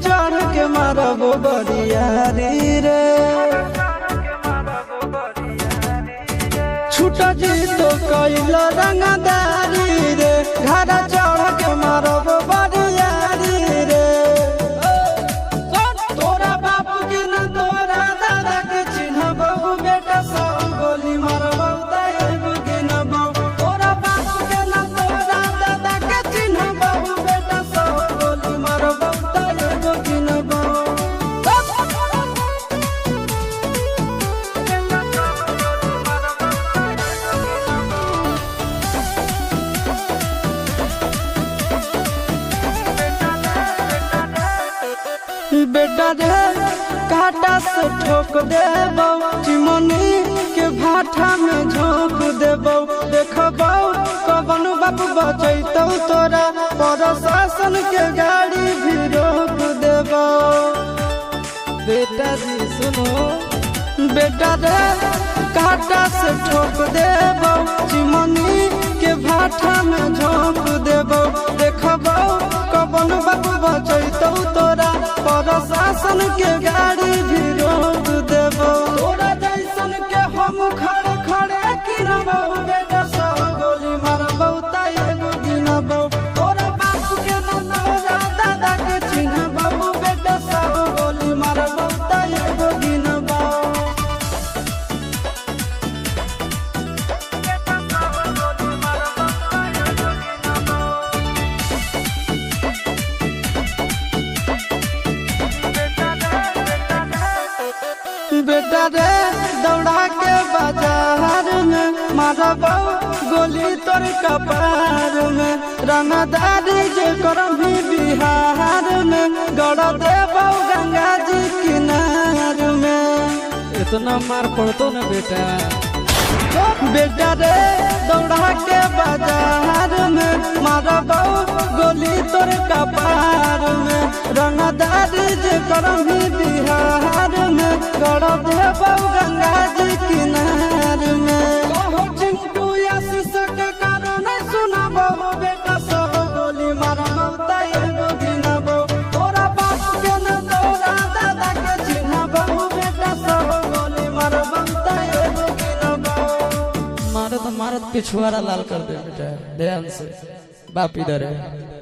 चढ़ के मारबो बरियारी रे छूट जी तो कैल रंगदारी रे घर चढ़ के मारबो बरियारी रे तोरा बाप के न तोरा दादा के चिन्हबो बेटा सब गोली मारबो तैगो गिनबो तोरा बाप के न तोरा दादा के चिन्हबो बेटा सब गोली मारबो तैगो गिनबो बेटा रे काटा से ठोक देबो चिमनी के भाठा में झोंक देबो देखबो कवन बाप बचैतौ तोरा प्रशासन के गाड़ी भी रोक देबो बेटा जी सुनो बेटा रे काटा से ठोक देबो चिमनी के भाठा में झोंक देबो देखबो कवन बाप बचैतौ तोरा प्रशासन के गाड़ी भी रोक देबो तोरा जैसन के हम खड़े खड़े गिनबो बेटा सब गोली मारबो तैगो गिनबो तोरा बाप के न तोरा दादा के चिन्हबो बेटा सब गोली मारबो तैगो गिनबो बेटा रे दौड़ा के बाजार में मारबो गोली तोर कपार में रंगदारी जे करभी बिहार में गड़ देबो गंगा जी किनार में इतना मार पड़तो ना बेटा बेटा रे दौड़ा के बाजार में मारबो गोली तोर कपार में रंगदारी जे करभी बिहार में गड़ देबो गंगा जी किनार में कहो चिंटू आशीष के कारण सुनबो बेटा सब गोली मारबो तैगो गिनबो तोरा बाप के न तोरा दादा के चिन्हबो बेटा सब गोली मारबो तैगो गिनबो मारत मारत पिछुआरा लाल कर दे बेटा ध्यान से बाप इधर है।